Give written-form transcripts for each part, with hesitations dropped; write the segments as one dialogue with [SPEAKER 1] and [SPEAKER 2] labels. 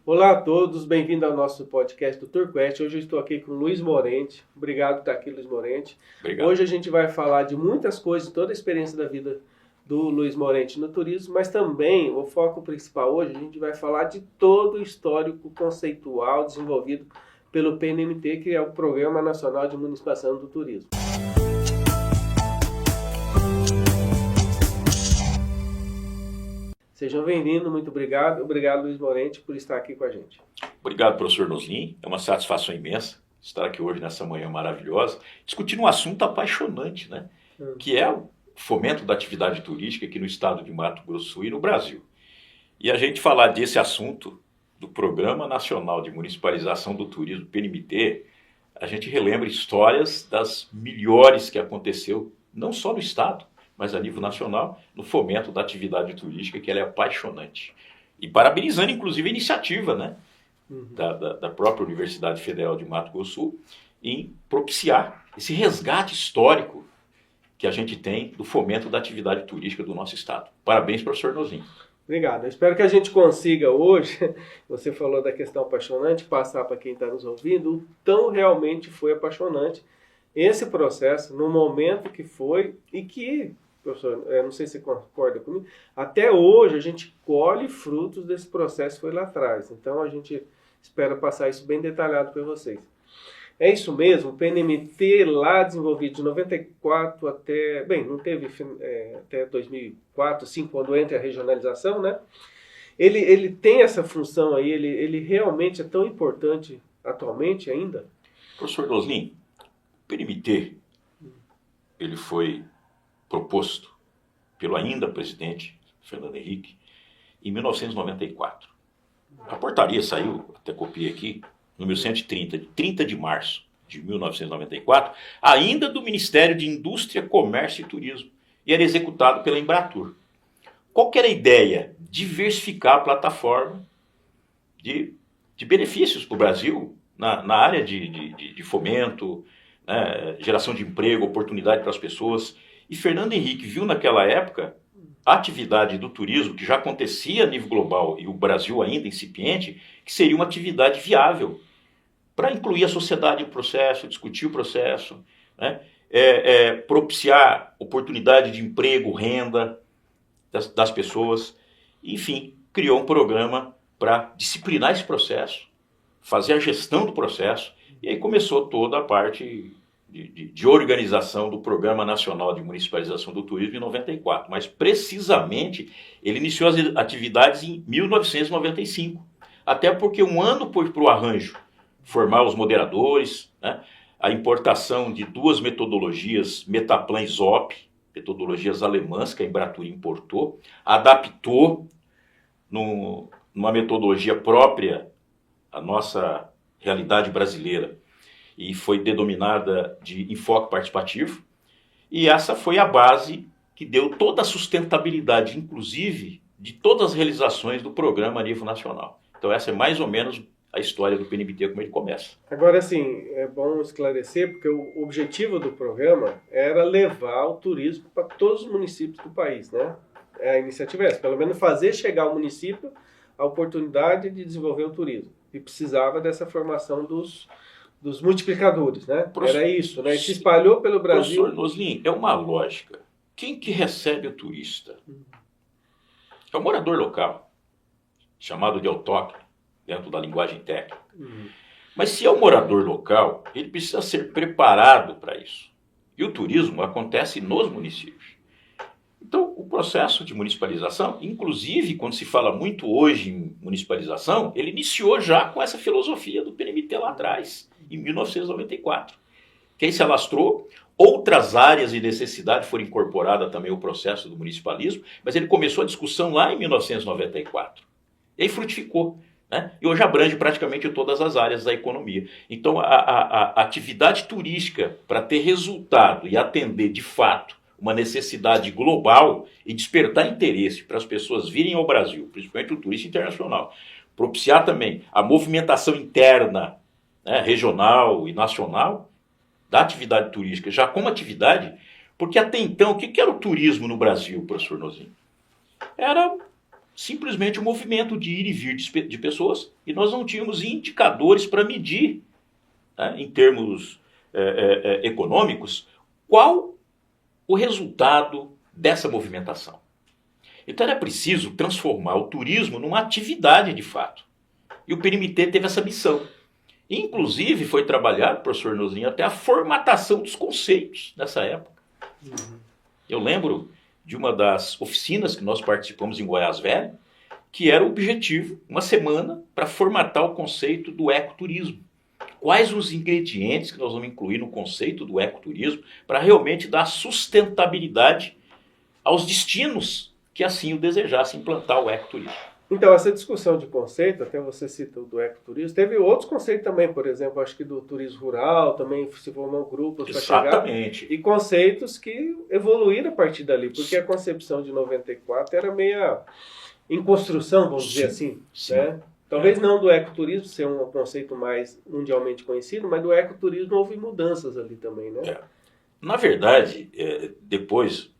[SPEAKER 1] Olá a todos, bem-vindo ao nosso podcast do TourQuest. Hoje eu estou aqui com o Luiz Morente. Obrigado por estar aqui, Luiz Morente.
[SPEAKER 2] Obrigado.
[SPEAKER 1] Hoje a gente vai falar de muitas coisas, toda a experiência da vida do Luiz Morente no turismo, mas também o foco principal hoje a gente vai falar de todo o histórico conceitual desenvolvido pelo PNMT, que é o Programa Nacional de Municipalização do Turismo. Sejam bem-vindos, muito obrigado. Obrigado, Luiz Morente, por estar aqui com a gente.
[SPEAKER 2] Obrigado, professor Noslin. É uma satisfação imensa estar aqui hoje nessa manhã maravilhosa, discutindo um assunto apaixonante, né? Que é o fomento da atividade turística aqui no estado de Mato Grosso do Sul e no Brasil. E a gente falar desse assunto do Programa Nacional de Municipalização do Turismo, PNMT, a gente relembra histórias das melhores que aconteceu, não só no estado, mas a nível nacional, no fomento da atividade turística, que ela é apaixonante. E parabenizando, inclusive, a iniciativa, né, da própria Universidade Federal de Mato Grosso do Sul em propiciar esse resgate histórico que a gente tem do fomento da atividade turística do nosso estado. Parabéns, professor Nozinho.
[SPEAKER 1] Obrigado. Eu espero que a gente consiga hoje, você falou da questão apaixonante, passar para quem está nos ouvindo o tão realmente foi apaixonante esse processo, no momento que foi e que, professor, eu não sei se você concorda comigo, até hoje a gente colhe frutos desse processo que foi lá atrás. Então a gente espera passar isso bem detalhado para vocês. É isso mesmo, o PNMT lá desenvolvido de 94 até, bem, não teve até 2004, 2005, quando entra a regionalização, né? Ele tem essa função aí, ele realmente é tão importante atualmente ainda?
[SPEAKER 2] Professor Noslin, o PNMT, ele foi proposto pelo ainda presidente Fernando Henrique em 1994. A portaria saiu, até copiei aqui, número 130, de 30 de março de 1994, ainda do Ministério de Indústria, Comércio e Turismo, e era executado pela Embratur. Qual que era a ideia? Diversificar a plataforma de benefícios para o Brasil na área de fomento, né, geração de emprego, oportunidade para as pessoas. E Fernando Henrique viu naquela época a atividade do turismo, que já acontecia a nível global e o Brasil ainda incipiente, que seria uma atividade viável para incluir a sociedade no processo, discutir o processo, né? Propiciar oportunidade de emprego, renda das pessoas. Enfim, criou um programa para disciplinar esse processo, fazer a gestão do processo, e aí começou toda a parte de organização do Programa Nacional de Municipalização do Turismo em 94, mas precisamente ele iniciou as atividades em 1995, até porque um ano para o arranjo, formar os moderadores, né, a importação de duas metodologias, Metaplan e ZOP, metodologias alemãs que a Embratur importou, adaptou numa metodologia própria à nossa realidade brasileira, e foi denominada de enfoque participativo, e essa foi a base que deu toda a sustentabilidade, inclusive, de todas as realizações do programa a nível nacional. Então essa é mais ou menos a história do PNMT, como ele começa.
[SPEAKER 1] Agora, assim, é bom esclarecer, porque o objetivo do programa era levar o turismo para todos os municípios do país, né? A iniciativa é essa, pelo menos fazer chegar ao município a oportunidade de desenvolver o turismo. E precisava dessa formação dos multiplicadores, né? Era isso, né? E se espalhou pelo Brasil.
[SPEAKER 2] Professor Noslin, é uma lógica. Quem que recebe o turista? É o morador local, chamado de autóctone, dentro da linguagem técnica. Mas se é o morador local, ele precisa ser preparado para isso. E o turismo acontece nos municípios. Então, o processo de municipalização, inclusive quando se fala muito hoje em municipalização, ele iniciou já com essa filosofia do PNMT lá atrás, em 1994. Que aí se alastrou, outras áreas de necessidade foram incorporadas também ao processo do municipalismo, mas ele começou a discussão lá em 1994. E aí frutificou, né? E hoje abrange praticamente todas as áreas da economia. Então, a atividade turística, para ter resultado e atender de fato uma necessidade global e despertar interesse para as pessoas virem ao Brasil, principalmente o turista internacional, propiciar também a movimentação interna, né, regional e nacional da atividade turística, já como atividade, porque até então, o que era o turismo no Brasil, professor Nozinho? Era simplesmente o movimento de ir e vir de pessoas, e nós não tínhamos indicadores para medir, né, em termos econômicos, qual o resultado dessa movimentação. Então era preciso transformar o turismo numa atividade de fato. E o PNMT teve essa missão. Inclusive foi trabalhado, professor Nozinho, até a formatação dos conceitos nessa época. Eu lembro de uma das oficinas que nós participamos em Goiás Velho, que era o objetivo, uma semana, para formatar o conceito do ecoturismo. Quais os ingredientes que nós vamos incluir no conceito do ecoturismo para realmente dar sustentabilidade aos destinos que assim o desejassem implantar o ecoturismo.
[SPEAKER 1] Então, essa discussão de conceito, até você cita o do ecoturismo, teve outros conceitos também, por exemplo, acho que do turismo rural, também se formou grupos para chegar.
[SPEAKER 2] Exatamente.
[SPEAKER 1] E conceitos que evoluíram a partir dali, porque a concepção de 94 era meio em construção, vamos dizer assim, né? Talvez não do ecoturismo ser um conceito mais mundialmente conhecido, mas do ecoturismo houve mudanças ali também, né?
[SPEAKER 2] Na verdade, depois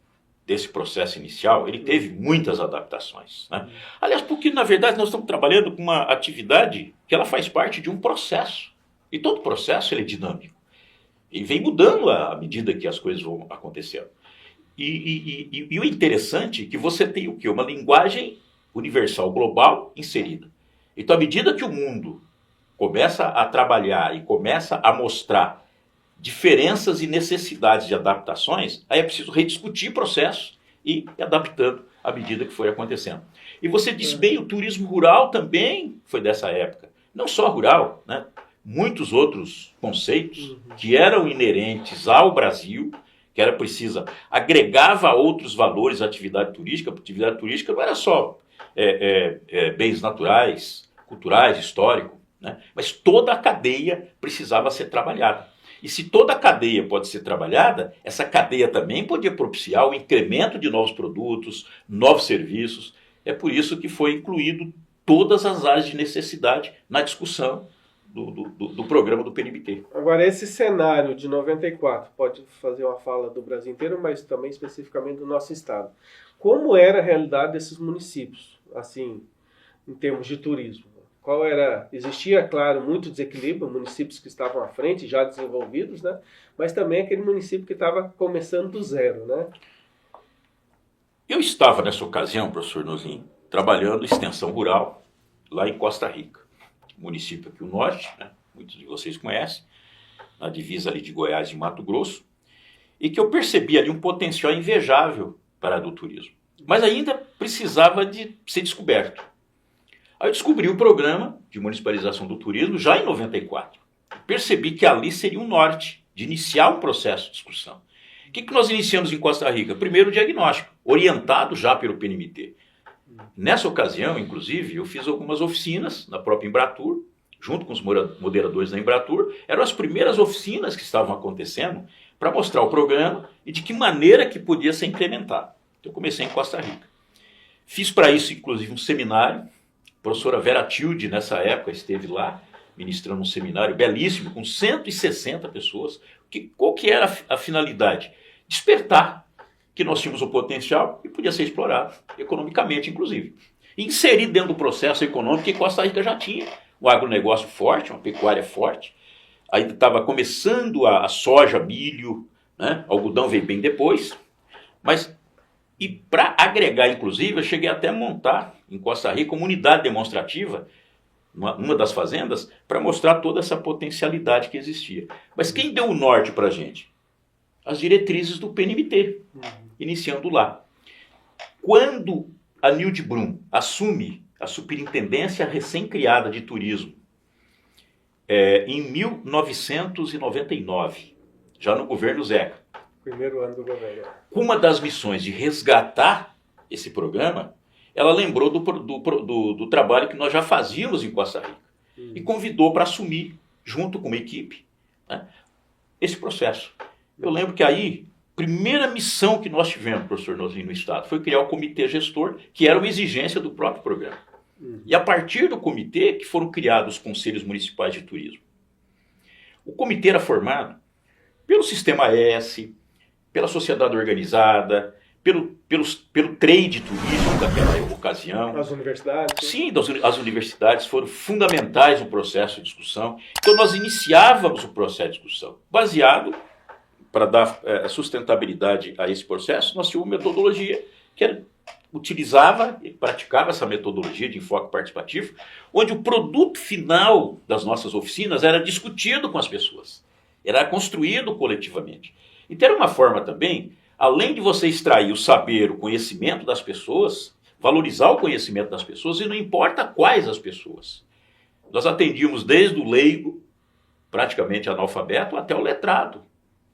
[SPEAKER 2] desse processo inicial, ele teve muitas adaptações, né? Aliás, porque na verdade nós estamos trabalhando com uma atividade que ela faz parte de um processo. E todo processo ele é dinâmico. E vem mudando à medida que as coisas vão acontecendo. E o interessante é que você tem o quê? Uma linguagem universal global inserida. Então, à medida que o mundo começa a trabalhar e começa a mostrar diferenças e necessidades de adaptações, aí é preciso rediscutir processos e ir adaptando à medida que foi acontecendo. E você diz bem, o turismo rural também foi dessa época. Não só rural, né? Muitos outros conceitos que eram inerentes ao Brasil, que era precisa, agregava outros valores à atividade turística. A atividade turística não era só bens naturais, culturais, históricos, né? Mas toda a cadeia precisava ser trabalhada. E se toda a cadeia pode ser trabalhada, essa cadeia também podia propiciar o incremento de novos produtos, novos serviços. É por isso que foi incluído todas as áreas de necessidade na discussão do programa do PNMT.
[SPEAKER 1] Agora, esse cenário de 94, pode fazer uma fala do Brasil inteiro, mas também especificamente do nosso estado. Como era a realidade desses municípios, assim, em termos de turismo? Qual era? Existia, claro, muito desequilíbrio, municípios que estavam à frente, já desenvolvidos, né? Mas também aquele município que estava começando do zero, né?
[SPEAKER 2] Eu estava nessa ocasião, professor Nozinho, trabalhando em extensão rural, lá em Costa Rica, município aqui no norte, né? Muitos de vocês conhecem, na divisa ali de Goiás e Mato Grosso, e que eu percebi ali um potencial invejável para a área do turismo, mas ainda precisava de ser descoberto. Aí eu descobri o programa de municipalização do turismo já em 94. Percebi que ali seria um norte de iniciar um processo de discussão. O que nós iniciamos em Costa Rica? Primeiro o diagnóstico, orientado já pelo PNMT. Nessa ocasião, inclusive, eu fiz algumas oficinas na própria Embratur, junto com os moderadores da Embratur. Eram as primeiras oficinas que estavam acontecendo para mostrar o programa e de que maneira que podia ser implementado. Então eu comecei em Costa Rica. Fiz para isso, inclusive, um seminário. A professora Vera Tilde, nessa época, esteve lá, ministrando um seminário belíssimo, com 160 pessoas. Qual que era a finalidade? Despertar que nós tínhamos o potencial e podia ser explorado, economicamente, inclusive. E inserir dentro do processo econômico que Costa Rica já tinha. Um agronegócio forte, uma pecuária forte. Aí estava começando a soja, milho, né? Algodão veio bem depois. E para agregar, inclusive, eu cheguei até a montar em Costa Rica uma unidade demonstrativa, numa das fazendas, para mostrar toda essa potencialidade que existia. Mas quem deu o norte para a gente? As diretrizes do PNMT, iniciando lá. Quando a Nilde Brum assume a superintendência recém-criada de turismo, em 1999, já no governo Zeca,
[SPEAKER 1] primeiro ano do governo.
[SPEAKER 2] Uma das missões de resgatar esse programa, ela lembrou do trabalho que nós já fazíamos em Costa Rica e convidou para assumir, junto com uma equipe, né, esse processo. Eu lembro que aí, primeira missão que nós tivemos, professor Nozinho, no Estado, foi criar o comitê gestor, que era uma exigência do próprio programa. E a partir do comitê que foram criados os conselhos municipais de turismo. O comitê era formado pelo Sistema S, pela sociedade organizada, pelo trade turístico daquela ocasião.
[SPEAKER 1] As universidades?
[SPEAKER 2] Sim, as universidades foram fundamentais no processo de discussão. Então nós iniciávamos o processo de discussão. Baseado, para dar sustentabilidade a esse processo, nós tínhamos uma metodologia que utilizava e praticava essa metodologia de enfoque participativo, onde o produto final das nossas oficinas era discutido com as pessoas, era construído coletivamente. Então era uma forma também, além de você extrair o saber, o conhecimento das pessoas, valorizar o conhecimento das pessoas, e não importa quais as pessoas. Nós atendíamos desde o leigo, praticamente analfabeto, até o letrado,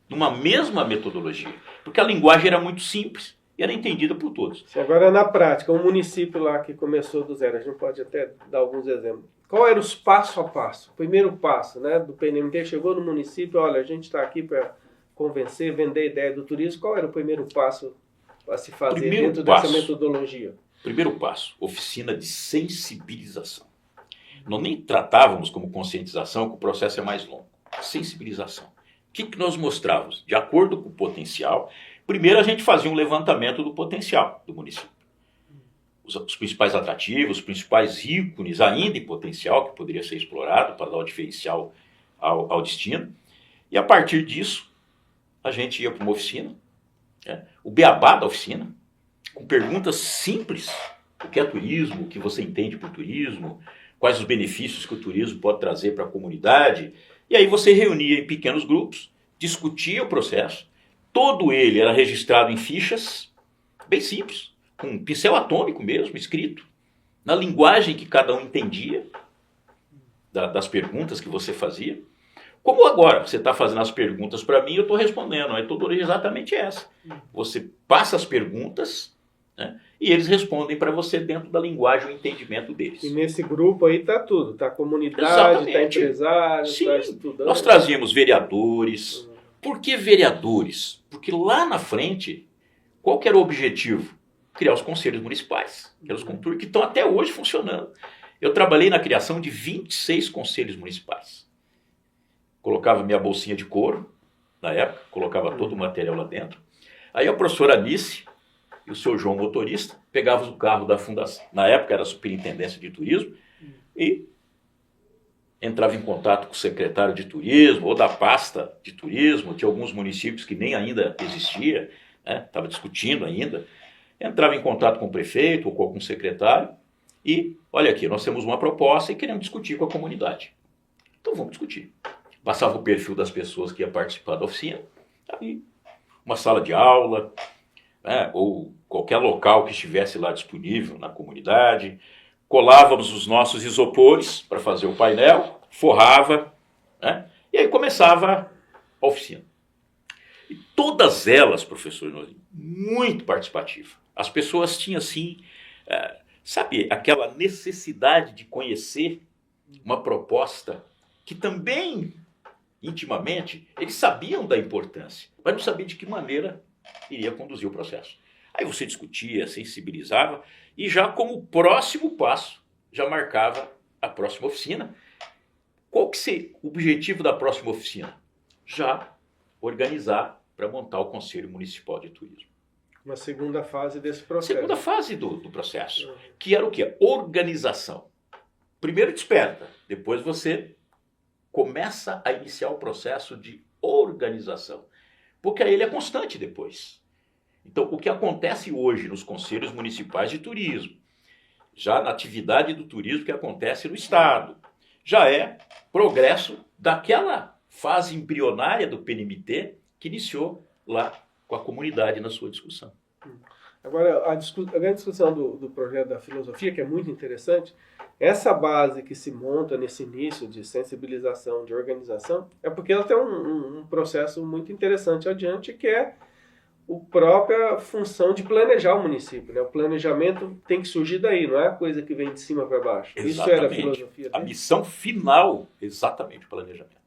[SPEAKER 2] numa mesma metodologia, porque a linguagem era muito simples e era entendida por todos.
[SPEAKER 1] Agora, na prática, um município lá que começou do zero, a gente pode até dar alguns exemplos. Qual era os passo a passo? O primeiro passo, né, do PNMT, chegou no município, olha, a gente está aqui para convencer, vender a ideia do turismo. Qual era o primeiro passo a se fazer dentro dessa metodologia?
[SPEAKER 2] Primeiro passo, oficina de sensibilização. Nós nem tratávamos como conscientização, que o processo é mais longo. Sensibilização. O que nós mostrávamos? De acordo com o potencial, primeiro a gente fazia um levantamento do potencial do município. Os principais atrativos, os principais ícones ainda em potencial, que poderia ser explorado para dar o diferencial ao destino. E a partir disso, a gente ia para uma oficina, o beabá da oficina, com perguntas simples. O que é turismo? O que você entende por turismo? Quais os benefícios que o turismo pode trazer para a comunidade? E aí você reunia em pequenos grupos, discutia o processo. Todo ele era registrado em fichas, bem simples, com um pincel atômico mesmo, escrito, na linguagem que cada um entendia, das perguntas que você fazia. Como agora, você está fazendo as perguntas para mim, eu estou respondendo. A metodologia é exatamente essa. Você passa as perguntas, né, e eles respondem para você dentro da linguagem e entendimento deles.
[SPEAKER 1] E nesse grupo aí está tudo, está a comunidade, está empresário, está estudante.
[SPEAKER 2] Nós trazíamos vereadores. Por que vereadores? Porque lá na frente, qual que era o objetivo? Criar os conselhos municipais, que estão até hoje funcionando. Eu trabalhei na criação de 26 conselhos municipais. Colocava minha bolsinha de couro, na época, colocava todo o material lá dentro. Aí a professora Anice e o seu João motorista pegavam o carro da fundação, na época era a Superintendência de Turismo, e entrava em contato com o secretário de turismo ou da pasta de turismo, tinha alguns municípios que nem ainda existia, estava discutindo ainda, entrava em contato com o prefeito ou com algum secretário e, olha aqui, nós temos uma proposta e queremos discutir com a comunidade. Então vamos discutir. Passava o perfil das pessoas que iam participar da oficina, aí uma sala de aula, ou qualquer local que estivesse lá disponível na comunidade, colávamos os nossos isopores para fazer o painel, forrava, e aí começava a oficina. E todas elas, professor, muito participativa. As pessoas tinham, assim, sabe, aquela necessidade de conhecer uma proposta que também, intimamente, eles sabiam da importância, mas não sabiam de que maneira iria conduzir o processo. Aí você discutia, sensibilizava, e já como próximo passo, já marcava a próxima oficina. Qual que seria o objetivo da próxima oficina? Já organizar para montar o Conselho Municipal de Turismo.
[SPEAKER 1] Uma segunda fase desse processo.
[SPEAKER 2] Segunda fase do processo, que era o quê? Organização. Primeiro desperta, depois você começa a iniciar o processo de organização, porque aí ele é constante depois. Então, o que acontece hoje nos conselhos municipais de turismo, já na atividade do turismo que acontece no Estado, já é progresso daquela fase embrionária do PNMT que iniciou lá com a comunidade na sua discussão.
[SPEAKER 1] Agora, a grande discussão do projeto da filosofia, que é muito interessante, essa base que se monta nesse início de sensibilização, de organização, é porque ela tem um processo muito interessante adiante, que é a própria função de planejar o município. Né? O planejamento tem que surgir daí, não é a coisa que vem de cima para baixo.
[SPEAKER 2] Exatamente.
[SPEAKER 1] Isso era a filosofia dele.
[SPEAKER 2] A missão final, exatamente o planejamento.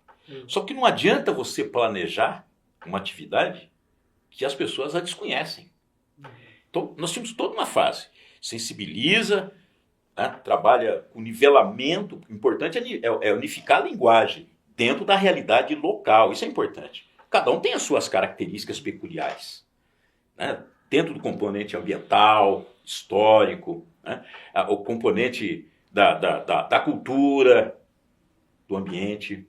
[SPEAKER 2] Só que não adianta você planejar uma atividade que as pessoas a desconhecem. Então, nós temos toda uma fase. Sensibiliza, trabalha com nivelamento. O importante é unificar a linguagem dentro da realidade local. Isso é importante. Cada um tem as suas características peculiares. dentro do componente ambiental, histórico, né? O componente da cultura, do ambiente.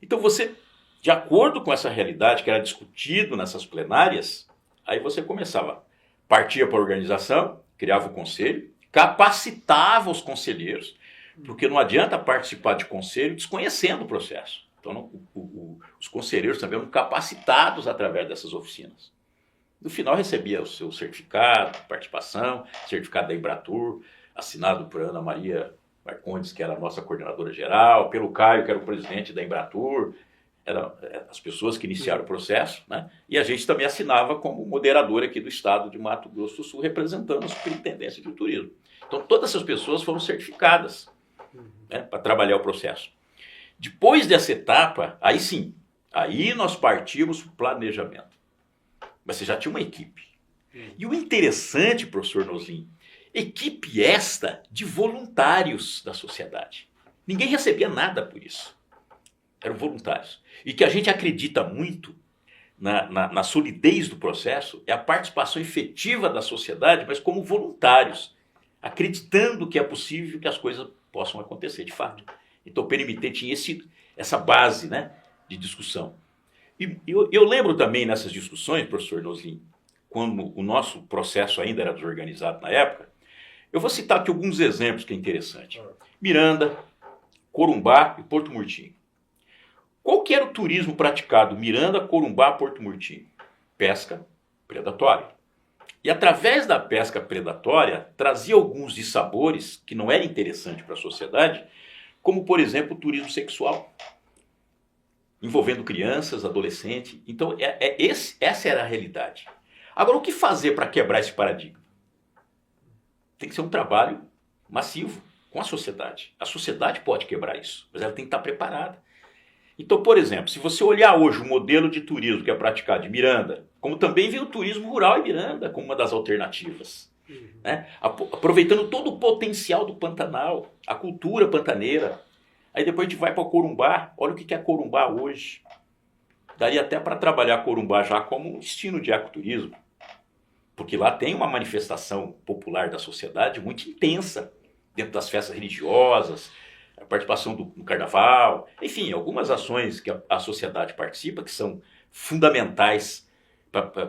[SPEAKER 2] Então você, de acordo com essa realidade que era discutido nessas plenárias, aí você começava, partia para a organização, criava o conselho, capacitava os conselheiros, porque não adianta participar de conselho desconhecendo o processo. Então os conselheiros também eram capacitados através dessas oficinas. No final recebia o seu certificado de participação, certificado da Embratur, assinado por Ana Maria Marcondes, que era a nossa coordenadora geral, pelo Caio, que era o presidente da Embratur, eram as pessoas que iniciaram o processo, né? E a gente também assinava como moderador aqui do estado de Mato Grosso do Sul, representando a Superintendência de Turismo. Então todas essas pessoas foram certificadas, né, para trabalhar o processo. Depois dessa etapa, aí sim, aí nós partimos para o planejamento. Mas você já tinha uma equipe. E o interessante, professor Nozin, equipe esta de voluntários da sociedade. Ninguém recebia nada por isso. Eram voluntários. E que a gente acredita muito na solidez do processo é a participação efetiva da sociedade, mas como voluntários, acreditando que é possível que as coisas possam acontecer de fato. Então o PNMT tinha essa base, né, de discussão. E eu lembro também nessas discussões, professor Nozin, quando o nosso processo ainda era desorganizado na época, eu vou citar aqui alguns exemplos que é interessante. Miranda, Corumbá e Porto Murtinho. Qual que era o turismo praticado? Miranda, Corumbá, Porto Murtinho. Pesca predatória. E através da pesca predatória, trazia alguns dissabores que não eram interessantes para a sociedade, como, por exemplo, o turismo sexual, envolvendo crianças, adolescentes. Então, essa era a realidade. Agora, o que fazer para quebrar esse paradigma? Tem que ser um trabalho massivo com a sociedade. A sociedade pode quebrar isso, mas ela tem que estar preparada. Então, por exemplo, se você olhar hoje o modelo de turismo que é praticado em Miranda, como também vem o turismo rural em Miranda como uma das alternativas, né? Aproveitando todo o potencial do Pantanal, a cultura pantaneira. Aí depois a gente vai para Corumbá, olha o que é Corumbá hoje. Daria até para trabalhar Corumbá já como um destino de ecoturismo, porque lá tem uma manifestação popular da sociedade muito intensa, dentro das festas religiosas, a participação no carnaval, enfim, algumas ações que a sociedade participa que são fundamentais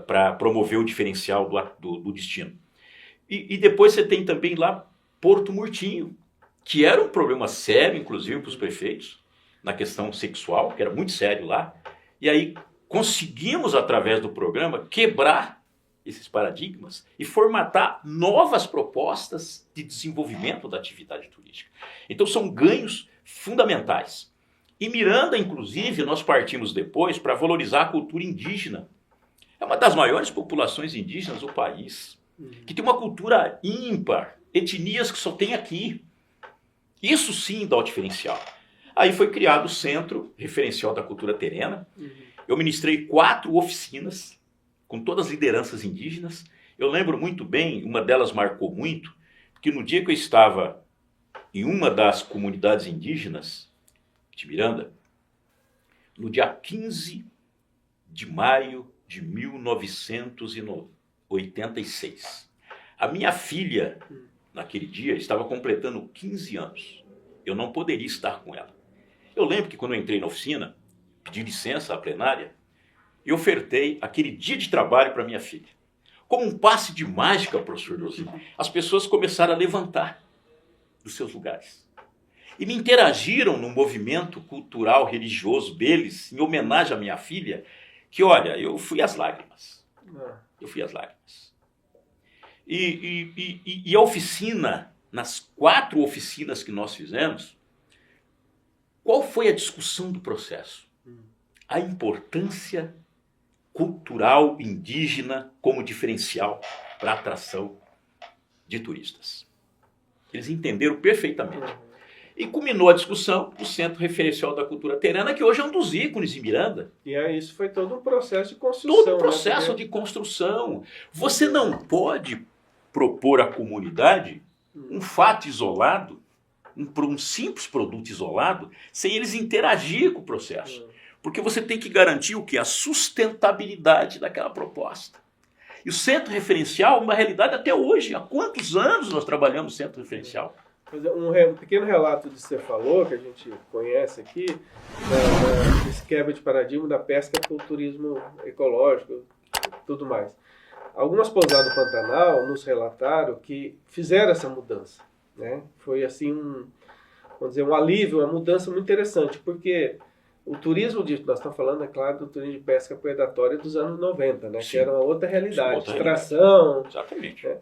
[SPEAKER 2] para promover o diferencial do destino. E depois você tem também lá Porto Murtinho, que era um problema sério, inclusive, para os prefeitos, na questão sexual, que era muito sério lá. E aí conseguimos, através do programa, quebrar esses paradigmas e formatar novas propostas de desenvolvimento da atividade turística. Então são ganhos fundamentais. Em Miranda, inclusive, nós partimos depois para valorizar a cultura indígena. É uma das maiores populações indígenas do país, que tem uma cultura ímpar, etnias que só tem aqui. Isso sim dá o diferencial. Aí foi criado o Centro Referencial da Cultura Terena. Eu ministrei 4 oficinas com todas as lideranças indígenas. Eu lembro muito bem, uma delas marcou muito, porque no dia que eu estava em uma das comunidades indígenas de Miranda, no dia 15 de maio de 1986, a minha filha, naquele dia, estava completando 15 anos. Eu não poderia estar com ela. Eu lembro que quando eu entrei na oficina, pedi licença à plenária, e ofertei aquele dia de trabalho para minha filha. Como um passe de mágica, professor Nozin, as pessoas começaram a levantar dos seus lugares. E me interagiram no movimento cultural religioso deles, em homenagem à minha filha, que, olha, eu fui às lágrimas. Eu fui às lágrimas. E a oficina, nas 4 oficinas que nós fizemos, qual foi a discussão do processo? A importância cultural indígena como diferencial para a atração de turistas. Eles entenderam perfeitamente. E culminou a discussão do Centro Referencial da Cultura Terena, que hoje é um dos ícones de Miranda.
[SPEAKER 1] E aí isso foi todo um processo de construção.
[SPEAKER 2] Todo um processo de construção. Você não pode propor à comunidade um fato isolado, um simples produto isolado, sem eles interagir com o processo. Porque você tem que garantir o quê? A sustentabilidade daquela proposta. E o centro referencial é uma realidade até hoje. Há quantos anos nós trabalhamos centro referencial?
[SPEAKER 1] Um pequeno relato que você falou, que a gente conhece aqui, desse quebra de paradigma da pesca para o turismo ecológico e tudo mais. Algumas pousadas do Pantanal nos relataram que fizeram essa mudança, né? Foi assim vamos dizer, um alívio, uma mudança muito interessante, porque o turismo, nós estamos falando, é claro, do turismo de pesca predatória dos anos 90, né? Que era uma outra realidade, extração.
[SPEAKER 2] Exatamente.
[SPEAKER 1] Né?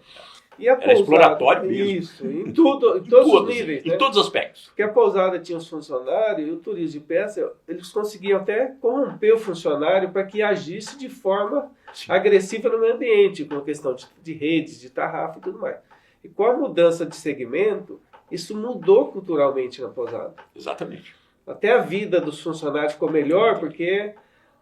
[SPEAKER 1] E a
[SPEAKER 2] era exploratório mesmo.
[SPEAKER 1] Isso, em todos os níveis.
[SPEAKER 2] Em
[SPEAKER 1] né?
[SPEAKER 2] todos os aspectos.
[SPEAKER 1] Porque a pousada tinha os funcionários e o turismo de pesca, eles conseguiam até corromper o funcionário para que agisse de forma agressiva no meio ambiente, com a questão de redes, de tarrafa e tudo mais. E com a mudança de segmento, isso mudou culturalmente na pousada.
[SPEAKER 2] Exatamente.
[SPEAKER 1] Até a vida dos funcionários ficou melhor, porque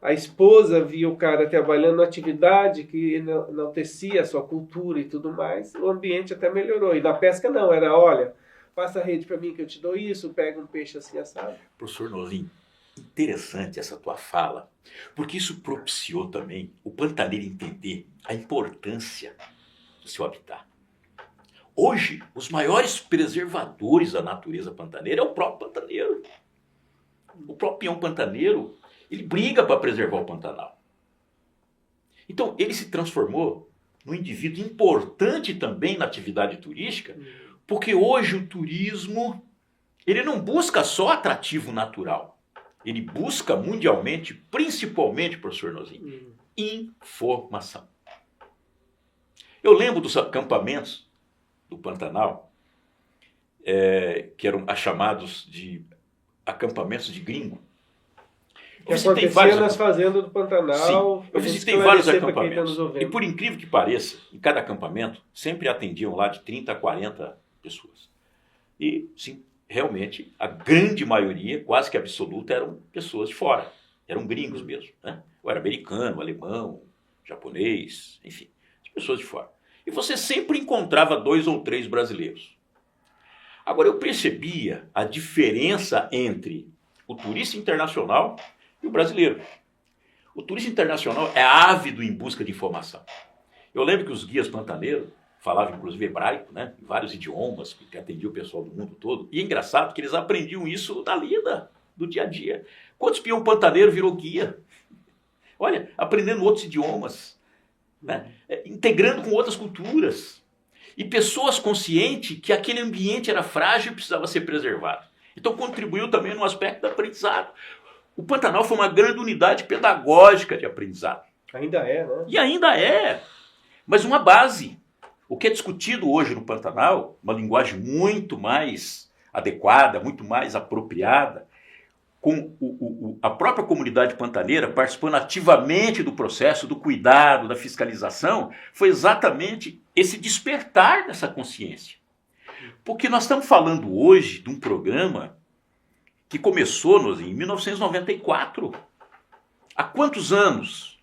[SPEAKER 1] a esposa via o cara trabalhando na atividade que enaltecia a sua cultura e tudo mais, o ambiente até melhorou. E na pesca não, era, olha, passa a rede para mim que eu te dou isso, pega um peixe assim assado.
[SPEAKER 2] Professor Nozin, interessante essa tua fala, porque isso propiciou também o pantaneiro entender a importância do seu habitat. Hoje, os maiores preservadores da natureza pantaneira é o próprio pantaneiro. O próprio peão pantaneiro, ele briga para preservar o Pantanal. Então, ele se transformou num indivíduo importante também na atividade turística, porque hoje o turismo, ele não busca só atrativo natural. Ele busca mundialmente, principalmente, professor Nozin, informação. Eu lembro dos acampamentos do Pantanal, que eram chamados de acampamentos de gringo.
[SPEAKER 1] Que acontecia nas fazendas do Pantanal.
[SPEAKER 2] Sim, eu visitei vários acampamentos. E por incrível que pareça, em cada acampamento sempre atendiam lá de 30 a 40 pessoas. E, sim, realmente, a grande maioria, quase que absoluta, eram pessoas de fora. Eram gringos mesmo. Né? Ou era americano, alemão, japonês, enfim, pessoas de fora. E você sempre encontrava 2 ou 3 brasileiros. Agora, eu percebia a diferença entre o turista internacional e o brasileiro. O turista internacional é ávido em busca de informação. Eu lembro que os guias pantaneiros falavam, inclusive, hebraico, né? Em vários idiomas, que atendiam o pessoal do mundo todo. E é engraçado que eles aprendiam isso da lida, do dia a dia. Quantos peão pantaneiro virou guia? Olha, aprendendo outros idiomas, né? Integrando com outras culturas. E pessoas conscientes que aquele ambiente era frágil e precisava ser preservado. Então contribuiu também no aspecto do aprendizado. O Pantanal foi uma grande unidade pedagógica de aprendizado.
[SPEAKER 1] Ainda é, né?
[SPEAKER 2] E ainda é. Mas uma base. O que é discutido hoje no Pantanal, uma linguagem muito mais adequada, muito mais apropriada, com a própria comunidade pantaneira participando ativamente do processo, do cuidado, da fiscalização, foi exatamente esse despertar dessa consciência. Porque nós estamos falando hoje de um programa que começou em 1994. Há quantos anos?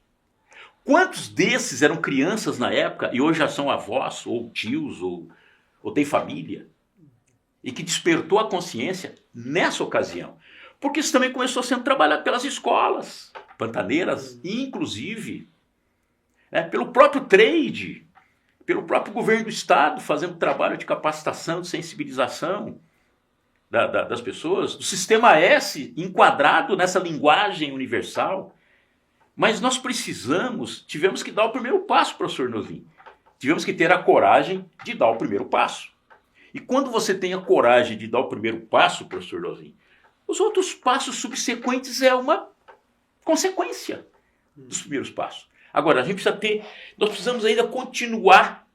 [SPEAKER 2] Quantos desses eram crianças na época e hoje já são avós, ou tios, ou têm família? E que despertou a consciência nessa ocasião. Porque isso também começou sendo trabalhado pelas escolas pantaneiras, inclusive, né, pelo próprio trade, pelo próprio governo do estado, fazendo trabalho de capacitação, de sensibilização das pessoas, do sistema S enquadrado nessa linguagem universal. Mas nós tivemos que dar o primeiro passo, professor Nozin. Tivemos que ter a coragem de dar o primeiro passo. E quando você tem a coragem de dar o primeiro passo, professor Nozin, os outros passos subsequentes é uma consequência dos primeiros passos. Agora, nós precisamos ainda continuar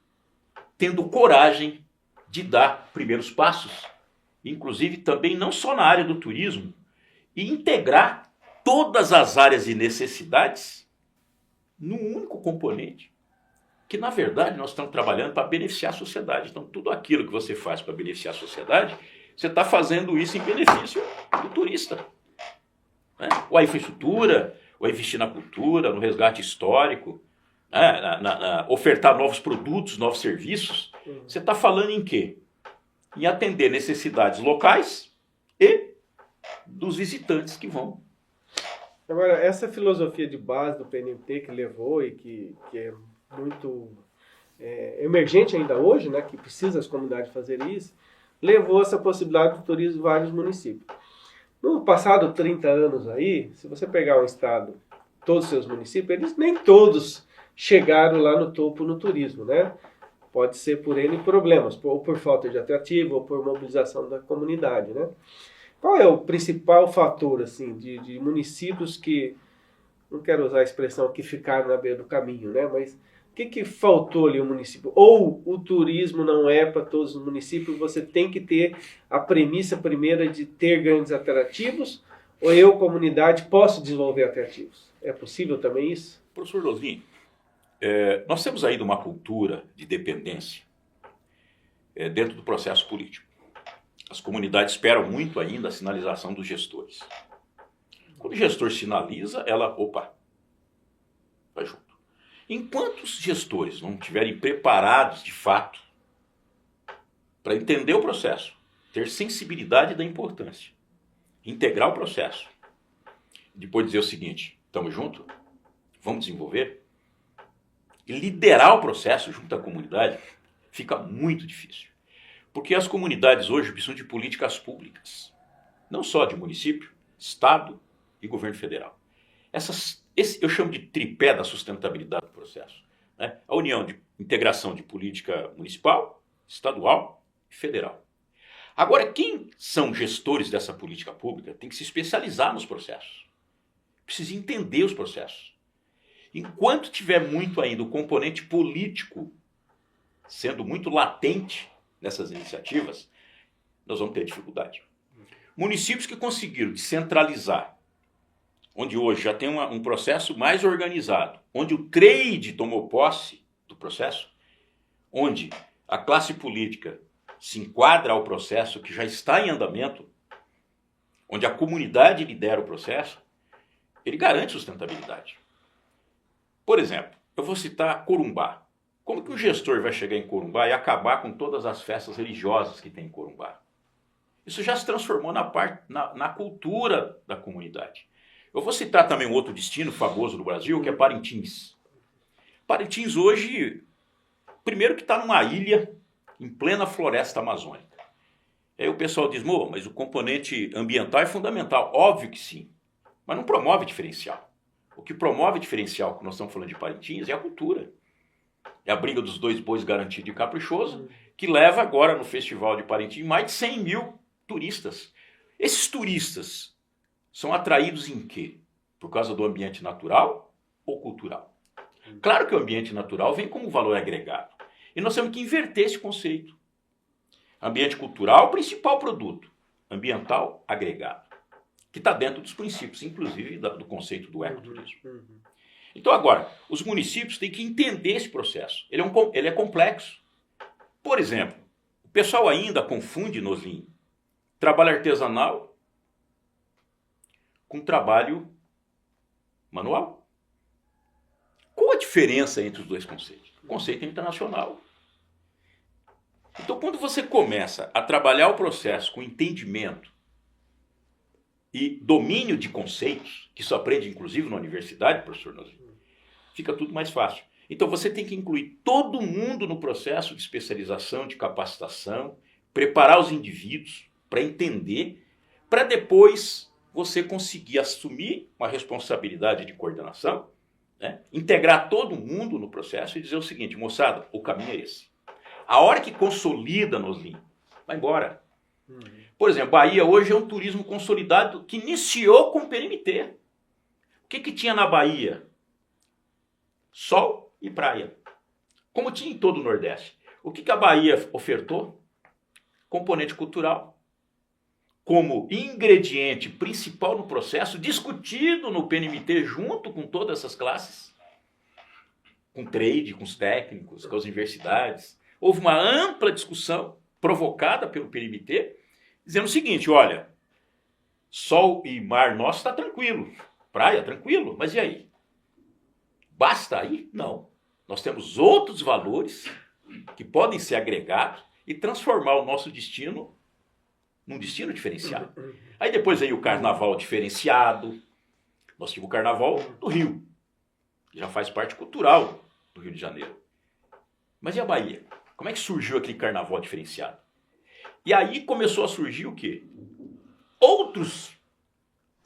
[SPEAKER 2] tendo coragem de dar primeiros passos, inclusive também não só na área do turismo, e integrar todas as áreas e necessidades num único componente, que na verdade nós estamos trabalhando para beneficiar a sociedade. Então tudo aquilo que você faz para beneficiar a sociedade, você está fazendo isso em benefício do turista. Né? Ou a infraestrutura, ou a investir na cultura, no resgate histórico, né? Ofertar novos produtos, novos serviços. Você está falando em quê? Em atender necessidades locais e dos visitantes que vão.
[SPEAKER 1] Agora, essa filosofia de base do PNT que levou e que é muito emergente ainda hoje, né, que precisa as comunidades fazerem isso, levou essa possibilidade do turismo em vários municípios. No passado 30 anos aí, se você pegar um estado, todos os seus municípios, eles nem todos chegaram lá no topo no turismo, né? Pode ser por N problemas, ou por falta de atrativo, ou por mobilização da comunidade, né? Qual é o principal fator, assim, de municípios que, não quero usar a expressão que ficaram na beira do caminho, né? Mas o que faltou ali no município? Ou o turismo não é para todos os municípios, você tem que ter a premissa primeira de ter grandes atrativos, ou eu, comunidade, posso desenvolver atrativos? É possível também isso?
[SPEAKER 2] Professor Losnin, nós temos ainda uma cultura de dependência dentro do processo político. As comunidades esperam muito ainda a sinalização dos gestores. Quando o gestor sinaliza, opa, vai junto. Enquanto os gestores não estiverem preparados de fato para entender o processo, ter sensibilidade da importância, integrar o processo, depois dizer o seguinte, estamos juntos, vamos desenvolver, e liderar o processo junto à comunidade, fica muito difícil. Porque as comunidades hoje precisam de políticas públicas, não só de município, estado e governo federal. Eu chamo de tripé da sustentabilidade do processo, né? A união de integração de política municipal, estadual e federal. Agora, quem são gestores dessa política pública tem que se especializar nos processos. Precisa entender os processos. Enquanto tiver muito ainda o componente político sendo muito latente nessas iniciativas, nós vamos ter dificuldade. Municípios que conseguiram descentralizar, onde hoje já tem um processo mais organizado, onde o trade tomou posse do processo, onde a classe política se enquadra ao processo que já está em andamento, onde a comunidade lidera o processo, ele garante sustentabilidade. Por exemplo, eu vou citar Corumbá. Como que o gestor vai chegar em Corumbá e acabar com todas as festas religiosas que tem em Corumbá? Isso já se transformou na cultura da comunidade. Eu vou citar também um outro destino famoso do Brasil, que é Parintins. Parintins hoje, primeiro que está numa ilha em plena floresta amazônica. Aí o pessoal diz, mas o componente ambiental é fundamental. Óbvio que sim, mas não promove diferencial. O que promove diferencial, que nós estamos falando de Parintins, é a cultura. É a briga dos dois bois garantido e caprichoso, que leva agora no Festival de Parintins mais de 100 mil turistas. Esses turistas são atraídos em quê? Por causa do ambiente natural ou cultural? Claro que o ambiente natural vem como valor agregado. E nós temos que inverter esse conceito. Ambiente cultural, principal produto. Ambiental, agregado. Que está dentro dos princípios, inclusive do conceito do ecoturismo. Então agora, os municípios têm que entender esse processo. Ele é complexo. Por exemplo, o pessoal ainda confunde, Noslin, trabalho artesanal com trabalho manual. Qual a diferença entre os dois conceitos? O conceito é internacional. Então, quando você começa a trabalhar o processo com entendimento e domínio de conceitos, que isso aprende inclusive na universidade, professor Noslin, fica tudo mais fácil. Então você tem que incluir todo mundo no processo de especialização, de capacitação, preparar os indivíduos para entender, para depois você conseguir assumir uma responsabilidade de coordenação, né? Integrar todo mundo no processo e dizer o seguinte, moçada, o caminho é esse. A hora que consolida, Noslin, vai embora. Por exemplo, Bahia hoje é um turismo consolidado que iniciou com o PNMT. O que tinha na Bahia? Sol e praia. Como tinha em todo o Nordeste. O que a Bahia ofertou? Componente cultural. Como ingrediente principal no processo, discutido no PNMT junto com todas essas classes. Com trade, com os técnicos, com as universidades. Houve uma ampla discussão provocada pelo PNMT, dizendo o seguinte, olha, sol e mar nosso está tranquilo, praia tranquilo, mas e aí? Basta aí? Não. Nós temos outros valores que podem ser agregados e transformar o nosso destino num destino diferenciado. Aí depois veio o carnaval diferenciado, nós tivemos o carnaval do Rio, que já faz parte cultural do Rio de Janeiro. Mas e a Bahia? Como é que surgiu aquele carnaval diferenciado? E aí começou a surgir o quê? Outros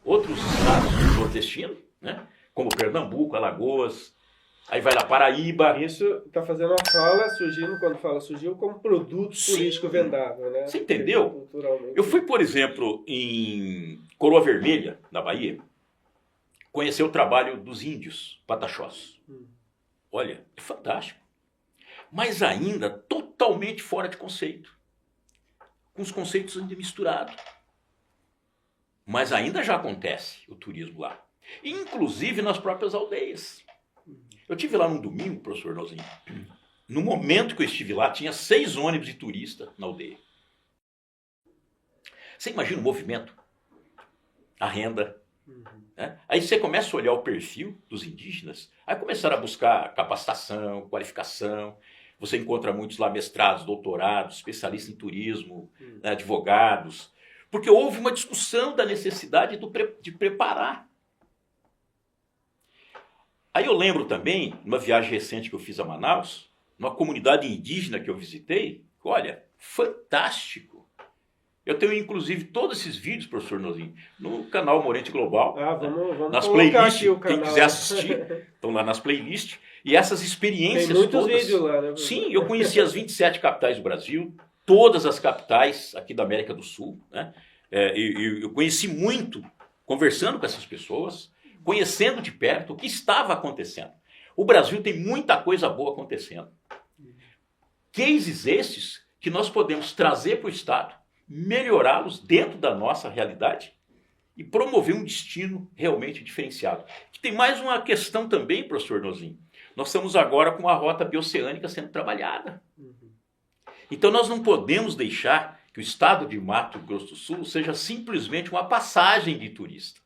[SPEAKER 2] estados nordestinos, né? Como Pernambuco, Alagoas, aí vai lá Paraíba.
[SPEAKER 1] Isso está fazendo uma fala, surgindo, quando fala surgiu, como produto turístico vendável, né?
[SPEAKER 2] Você entendeu? Eu fui, por exemplo, em Coroa Vermelha, na Bahia, conhecer o trabalho dos índios pataxós. Olha, é fantástico. Mas ainda totalmente fora de conceito. Com os conceitos ainda misturados. Mas ainda já acontece o turismo lá. Inclusive nas próprias aldeias. Eu estive lá num domingo, professor Nozinho. No momento que eu estive lá, tinha 6 ônibus de turista na aldeia. Você imagina o movimento? A renda. Né? Aí você começa a olhar o perfil dos indígenas, aí começaram a buscar capacitação, qualificação. Você encontra muitos lá mestrados, doutorados, especialistas em turismo, né, advogados. Porque houve uma discussão da necessidade de preparar. Aí eu lembro também, numa viagem recente que eu fiz a Manaus, numa comunidade indígena que eu visitei, olha, fantástico. Eu tenho, inclusive, todos esses vídeos, professor Nozinho, no canal Morente Global.
[SPEAKER 1] Vamos
[SPEAKER 2] nas
[SPEAKER 1] playlists,
[SPEAKER 2] aqui o canal. Quem quiser assistir, estão lá nas playlists. E essas experiências
[SPEAKER 1] tem muitos
[SPEAKER 2] todas.
[SPEAKER 1] Vídeos lá, né?
[SPEAKER 2] Sim, eu conheci as 27 capitais do Brasil, todas as capitais aqui da América do Sul. Né? Eu conheci muito, conversando com essas pessoas, conhecendo de perto o que estava acontecendo. O Brasil tem muita coisa boa acontecendo. Cases esses que nós podemos trazer para o Estado, melhorá-los dentro da nossa realidade e promover um destino realmente diferenciado. Que tem mais uma questão também, professor Nozinho. Nós estamos agora com a rota bioceânica sendo trabalhada. Então nós não podemos deixar que o estado de Mato Grosso do Sul seja simplesmente uma passagem de turista.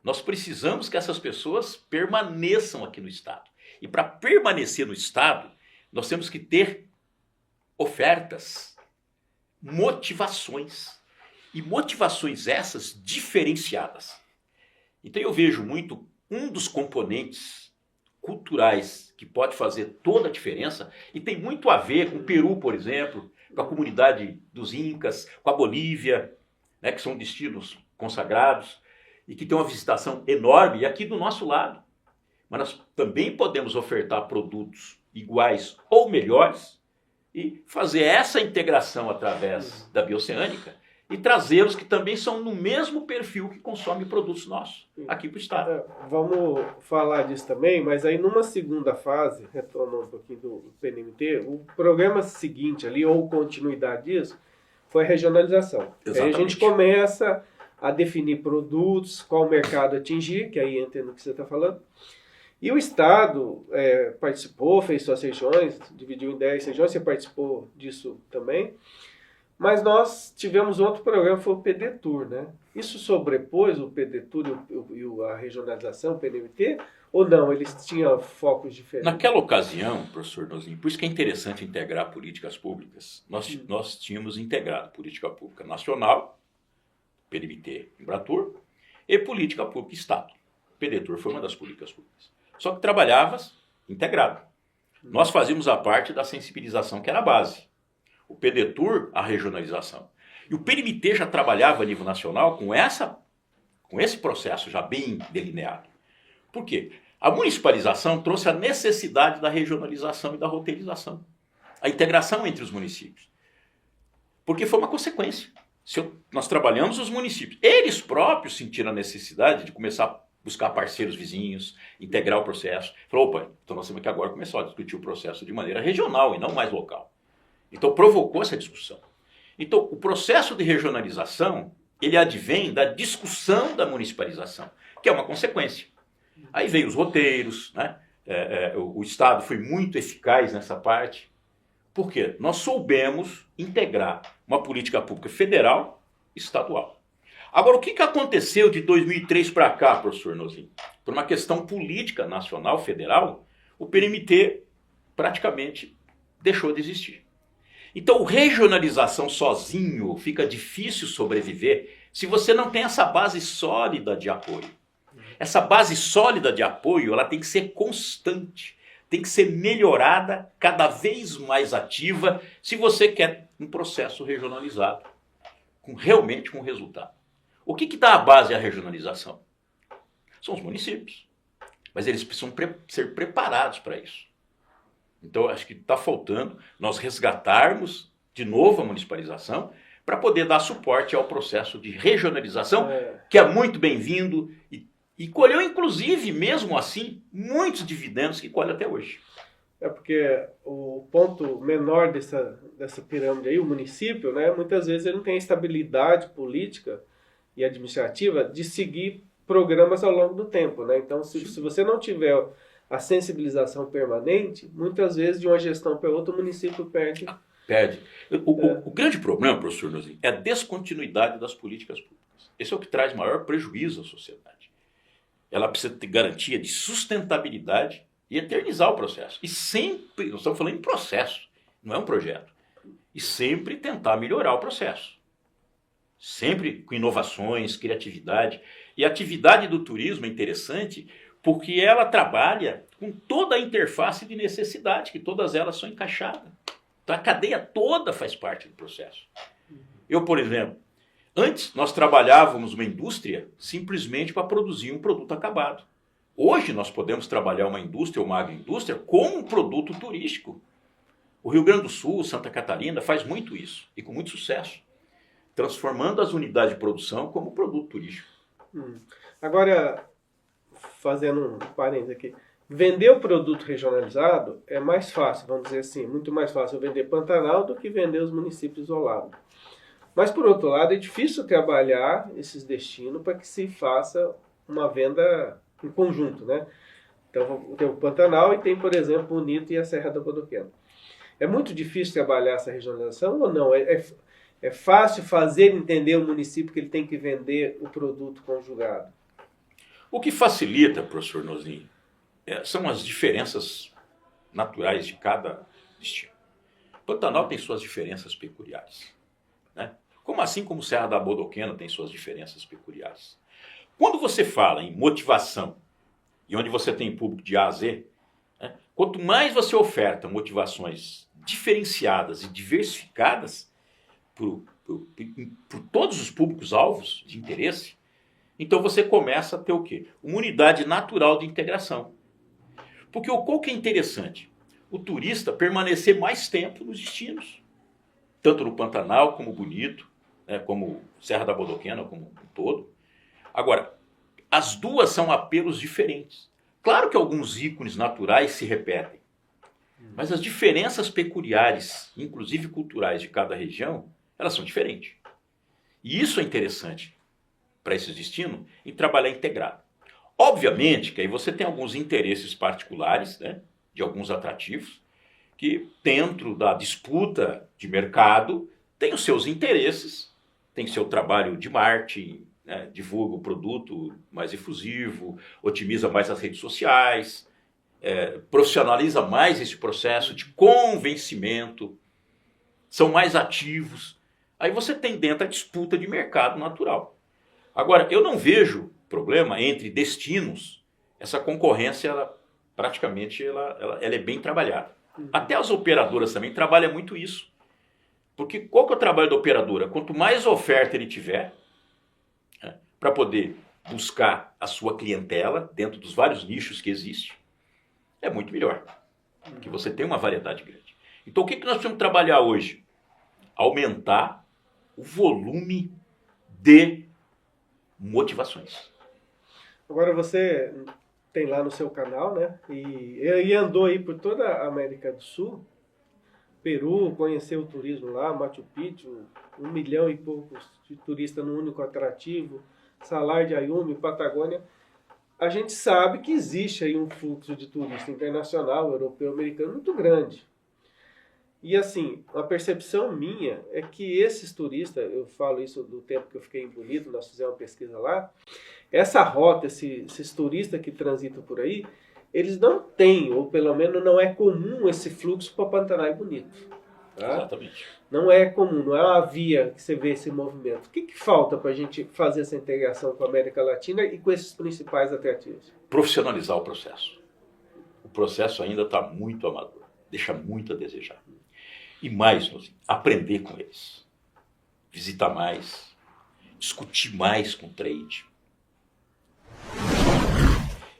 [SPEAKER 2] Nós precisamos que essas pessoas permaneçam aqui no estado. E para permanecer no estado, nós temos que ter ofertas, motivações. E motivações essas diferenciadas. Então eu vejo muito um dos componentes culturais que pode fazer toda a diferença, e tem muito a ver com o Peru, por exemplo, com a comunidade dos Incas, com a Bolívia, né, que são destinos consagrados, e que tem uma visitação enorme, e aqui do nosso lado. Mas nós também podemos ofertar produtos iguais ou melhores, e fazer essa integração através da bioceânica, e trazê-los que também são no mesmo perfil que consomem produtos nossos, aqui para o estado.
[SPEAKER 1] Vamos falar disso também, mas aí numa segunda fase, retomando um pouquinho do PNMT, o programa seguinte ali, ou continuidade disso, foi a regionalização. Aí a gente começa a definir produtos, qual mercado atingir, que aí entra no que você está falando. E o Estado participou, fez suas regiões, dividiu em 10 regiões, você participou disso também. Mas nós tivemos outro programa, foi o PDTur, né? Isso sobrepôs o PDTur e a regionalização, o PNMT, ou não? Eles tinham focos diferentes?
[SPEAKER 2] Naquela ocasião, professor Nozinho, por isso que é interessante integrar políticas públicas, nós tínhamos integrado política pública nacional, PNMT, Embratur, e política pública Estado. O PDTur foi uma das políticas públicas. Só que trabalhava integrado. Nós fazíamos a parte da sensibilização, que era a base. O PDTur, a regionalização. E o PNMT já trabalhava a nível nacional com esse processo já bem delineado. Por quê? A municipalização trouxe a necessidade da regionalização e da roteirização. A integração entre os municípios. Porque foi uma consequência. Nós trabalhamos os municípios. Eles próprios sentiram a necessidade de começar a buscar parceiros vizinhos, integrar o processo. Falou, opa, então nós temos que agora começar a discutir o processo de maneira regional e não mais local. Então provocou essa discussão. Então o processo de regionalização, ele advém da discussão da municipalização, que é uma consequência. Aí veio os roteiros, né? O Estado foi muito eficaz nessa parte. Por quê? Nós soubemos integrar uma política pública federal e estadual. Agora, o que aconteceu de 2003 para cá, professor Nozinho? Por uma questão política nacional, federal, o PNMT praticamente deixou de existir. Então, regionalização sozinho fica difícil sobreviver se você não tem essa base sólida de apoio. Essa base sólida de apoio, ela tem que ser constante. tem que ser melhorada, cada vez mais ativa, se você quer um processo regionalizado, realmente com resultado. O que dá a base à regionalização? São os municípios. Mas eles precisam ser preparados para isso. Então, acho que está faltando nós resgatarmos de novo a municipalização para poder dar suporte ao processo de regionalização, que é muito bem-vindo e colheu, inclusive, mesmo assim, muitos dividendos que colhe até hoje.
[SPEAKER 1] É porque o ponto menor dessa pirâmide aí, o município, né, muitas vezes ele não tem estabilidade política e administrativa de seguir programas ao longo do tempo, né? Então, se você não tiver a sensibilização permanente, muitas vezes de uma gestão para outra o município perde.
[SPEAKER 2] Perde. O grande problema, professor Nozinho, é a descontinuidade das políticas públicas. Esse é o que traz maior prejuízo à sociedade. Ela precisa ter garantia de sustentabilidade e eternizar o processo. E sempre, nós estamos falando em processo, não é um projeto. E sempre tentar melhorar o processo. Sempre com inovações, criatividade. E a atividade do turismo é interessante porque ela trabalha com toda a interface de necessidade, que todas elas são encaixadas. Então a cadeia toda faz parte do processo. Eu, por exemplo, antes nós trabalhávamos uma indústria simplesmente para produzir um produto acabado. Hoje nós podemos trabalhar uma indústria ou uma agroindústria como um produto turístico. O Rio Grande do Sul, Santa Catarina faz muito isso e com muito sucesso, transformando as unidades de produção como produto turístico.
[SPEAKER 1] Agora, fazendo um parênteses aqui, vender o produto regionalizado é mais fácil, vamos dizer assim, muito mais fácil vender Pantanal do que vender os municípios isolados. Mas, por outro lado, é difícil trabalhar esses destinos para que se faça uma venda em conjunto, né? Então, tem o Pantanal e tem, por exemplo, o Bonito e a Serra da Bodoquena. É muito difícil trabalhar essa regionalização ou não? É fácil fazer entender o município que ele tem que vender o produto conjugado?
[SPEAKER 2] O que facilita, professor Nozinho, são as diferenças naturais de cada destino. Pantanal tem suas diferenças peculiares, né? Assim como Serra da Bodoquena tem suas diferenças peculiares. Quando você fala em motivação, e onde você tem público de A a Z, né, quanto mais você oferta motivações diferenciadas e diversificadas por todos os públicos-alvos de interesse, então você começa a ter o quê? Uma unidade natural de integração. Porque qual que é interessante? O turista permanecer mais tempo nos destinos. Tanto no Pantanal, como Bonito, né, como Serra da Bodoquena, como um todo. Agora, as duas são apelos diferentes. Claro que alguns ícones naturais se repetem. Mas as diferenças peculiares, inclusive culturais de cada região, elas são diferentes. E isso é interessante para esses destinos em trabalhar integrado. Obviamente que aí você tem alguns interesses particulares, né, de alguns atrativos, que dentro da disputa de mercado tem os seus interesses, tem seu trabalho de marketing, né, divulga o produto mais efusivo, otimiza mais as redes sociais, profissionaliza mais esse processo de convencimento, são mais ativos. Aí você tem dentro a disputa de mercado natural. Agora, eu não vejo problema entre destinos, essa concorrência, praticamente é bem trabalhada. Até as operadoras também trabalham muito isso. Porque qual que é o trabalho da operadora? Quanto mais oferta ele tiver, né, para poder buscar a sua clientela dentro dos vários nichos que existem, é muito melhor. Porque você tem uma variedade grande. Então o que nós precisamos trabalhar hoje? Aumentar o volume de motivações.
[SPEAKER 1] Agora você tem lá no seu canal, né? E andou aí por toda a América do Sul, Peru, conheceu o turismo lá, Machu Picchu, 1 milhão e poucos de turistas no único atrativo, Salar de Uyuni, Patagônia. A gente sabe que existe aí um fluxo de turista internacional, europeu, americano muito grande. E assim, a percepção minha é que esses turistas, eu falo isso do tempo que eu fiquei em Bonito, nós fizemos uma pesquisa lá, essa rota, esses turistas que transitam por aí, eles não têm, ou pelo menos não é comum esse fluxo para Pantanal e Bonito. Tá?
[SPEAKER 2] Exatamente.
[SPEAKER 1] Não é comum, não é uma via que você vê esse movimento. O que falta para a gente fazer essa integração com a América Latina e com esses principais atrativos?
[SPEAKER 2] Profissionalizar o processo. processo ainda está muito amador, deixa muito a desejar. E mais, aprender com eles, visitar mais, discutir mais com o trade.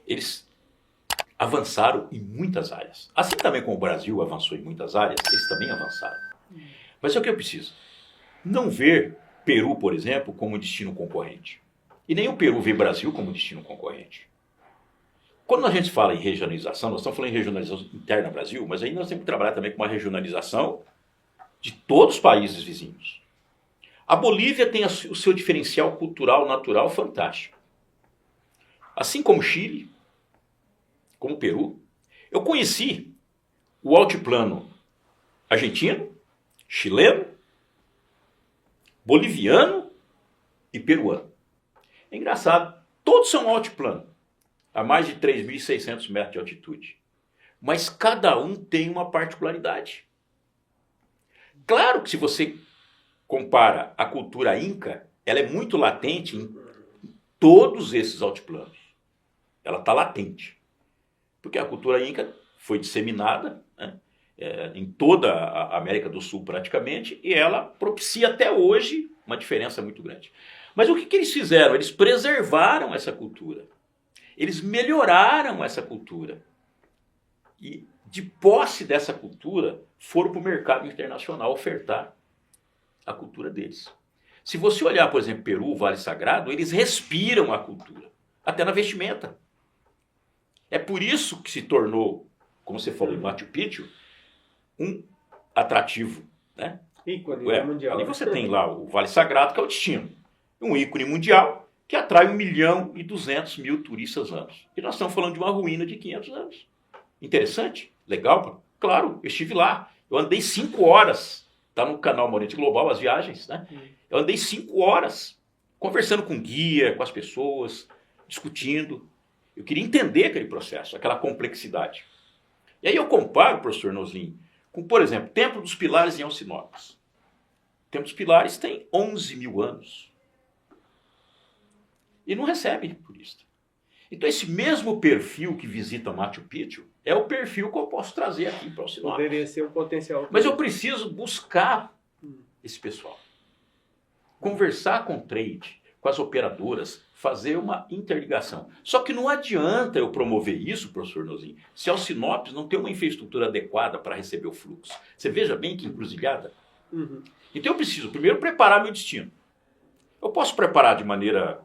[SPEAKER 2] Eles avançaram em muitas áreas. Assim também como o Brasil avançou em muitas áreas, eles também avançaram. Mas é o que eu preciso. Não ver Peru, por exemplo, como destino concorrente. E nem o Peru vê Brasil como destino concorrente. Quando a gente fala em regionalização, nós estamos falando em regionalização interna no Brasil, mas aí nós temos que trabalhar também com uma regionalização de todos os países vizinhos. A Bolívia tem o seu diferencial cultural natural fantástico. Assim como o Chile, como o Peru, eu conheci o altiplano argentino, chileno, boliviano e peruano. É engraçado, todos são altiplano, a mais de 3.600 metros de altitude. Mas cada um tem uma particularidade. Claro que se você compara a cultura inca, ela é muito latente em todos esses altiplanos. Ela está latente. Porque a cultura inca foi disseminada, né, em toda a América do Sul praticamente, e ela propicia até hoje uma diferença muito grande. Mas o que eles fizeram? Eles preservaram essa cultura. Eles melhoraram essa cultura. E de posse dessa cultura, foram para o mercado internacional ofertar a cultura deles. Se você olhar, por exemplo, Peru, Vale Sagrado, eles respiram a cultura, até na vestimenta. É por isso que se tornou, como você falou em Machu Picchu, um atrativo, né?
[SPEAKER 1] Ícone mundial.
[SPEAKER 2] Ali você tem lá o Vale Sagrado, que é o destino. Um ícone mundial que atrai 1.200.000 turistas anos. E nós estamos falando de uma ruína de 500 anos. Interessante? Legal? Claro, eu estive lá. Eu andei 5 horas. Está no canal Morente Global, as viagens, né? Eu andei 5 horas conversando com guia, com as pessoas, discutindo. Eu queria entender aquele processo, aquela complexidade. E aí eu comparo, professor Nozlin, com, por exemplo, Templo dos Pilares em Alcinópolis. O Templo dos Pilares tem 11.000 anos. E não recebe turista. Então esse mesmo perfil que visita Machu Picchu é o perfil que eu posso trazer aqui para Alcinópolis.
[SPEAKER 1] Poderia ser um potencial.
[SPEAKER 2] Mas eu preciso buscar esse pessoal. Conversar com o trade, com as operadoras, fazer uma interligação. Só que não adianta eu promover isso, professor Nozin, se Alcinópolis não tem uma infraestrutura adequada para receber o fluxo. Você veja bem que encruzilhada. Então eu preciso primeiro preparar meu destino. Eu posso preparar de maneira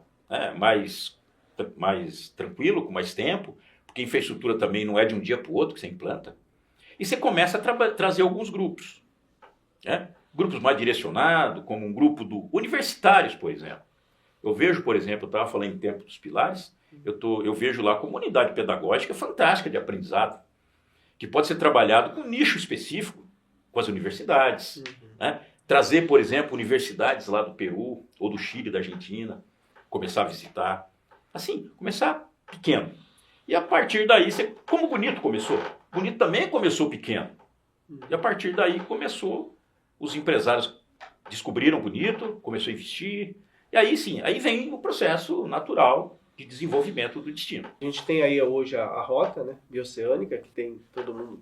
[SPEAKER 2] mais tranquilo, com mais tempo, porque a infraestrutura também não é de um dia para o outro que você implanta. E você começa a trazer alguns grupos. Né? Grupos mais direcionados, como um grupo do universitários, por exemplo. Eu vejo, por exemplo, eu estava falando em Templo dos Pilares, eu vejo lá a comunidade pedagógica fantástica de aprendizado, que pode ser trabalhado com um nicho específico, com as universidades. Né? Trazer, por exemplo, universidades lá do Peru, ou do Chile, da Argentina, começar a visitar. Assim, começar pequeno. E a partir daí, como Bonito começou? Bonito também começou pequeno. E a partir daí começou, os empresários descobriram Bonito, começou a investir. E aí sim, aí vem o processo natural de desenvolvimento do destino.
[SPEAKER 1] A gente tem aí hoje a rota, né, bioceânica, que tem, todo mundo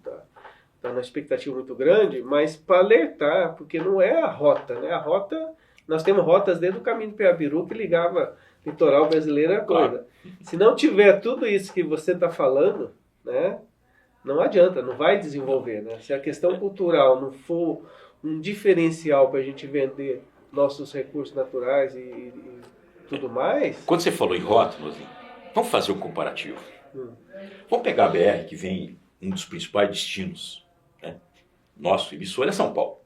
[SPEAKER 1] tá numa expectativa muito grande, mas para alertar, porque não é a rota, né? A rota, nós temos rotas desde o caminho do Piabiru que ligava litoral brasileiro a coisa. Claro. Se não tiver tudo isso que você está falando, né, não adianta, não vai desenvolver, né? Se a questão cultural não for um diferencial para a gente vender nossos recursos naturais e tudo mais...
[SPEAKER 2] Quando você falou em rota, vamos fazer um comparativo. Vamos pegar a BR, que vem um dos principais destinos, né? Nosso emissor é São Paulo.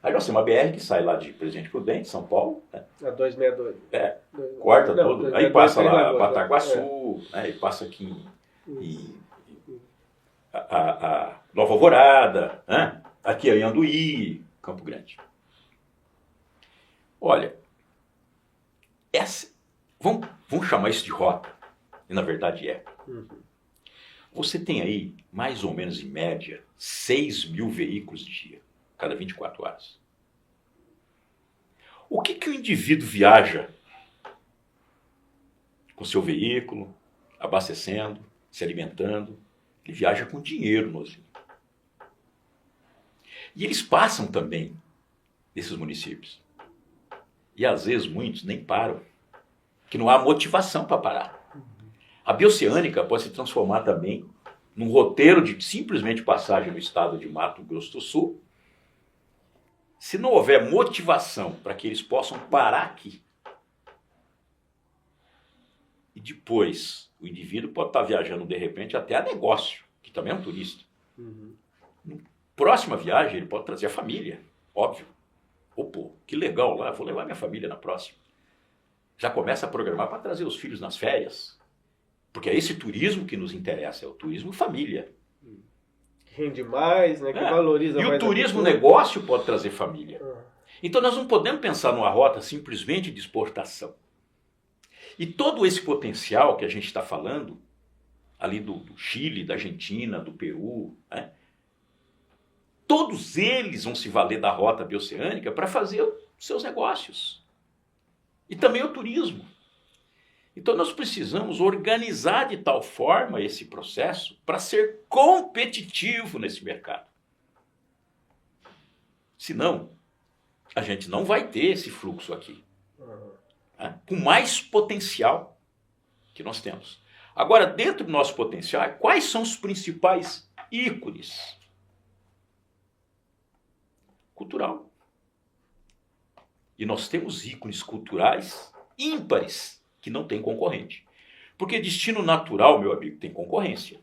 [SPEAKER 2] Aí nós temos uma BR que sai lá de Presidente Prudente, São Paulo. Né?
[SPEAKER 1] A 262.
[SPEAKER 2] Corta todo. Aí passa lá Bataguaçu, né? E passa aqui em a Nova Alvorada, né? Aqui em Anduí, Campo Grande. Olha, vamos chamar isso de rota, e na verdade é. Você tem aí, mais ou menos em média, 6.000 veículos dia, cada 24 horas. O que o indivíduo viaja com seu veículo, abastecendo, se alimentando, Ele viaja com dinheiro, Nozinho. E eles passam também nesses municípios. E às vezes muitos nem param, que não há motivação para parar. A Bioceânica pode se transformar também num roteiro de simplesmente passagem no estado de Mato Grosso do Sul. Se não houver motivação para que eles possam parar aqui, e depois o indivíduo pode estar viajando de repente até a negócio, que também é um turista. Na próxima viagem ele pode trazer a família, óbvio. Pô, que legal lá, vou levar minha família na próxima. Já começa a programar para trazer os filhos nas férias. Porque é esse turismo que nos interessa, é o turismo família.
[SPEAKER 1] Rende mais, né? Que valoriza mais.
[SPEAKER 2] E o turismo negócio pode trazer família. Então nós não podemos pensar numa rota simplesmente de exportação. E todo esse potencial que a gente está falando, ali do Chile, da Argentina, do Peru, né? Todos eles vão se valer da rota bioceânica para fazer os seus negócios. E também o turismo. Então nós precisamos organizar de tal forma esse processo para ser competitivo nesse mercado. Senão, a gente não vai ter esse fluxo aqui. Né? Com mais potencial que nós temos. Agora, dentro do nosso potencial, quais são os principais ícones? Cultural. E nós temos ícones culturais ímpares que não tem concorrente. Porque destino natural, meu amigo, tem concorrência.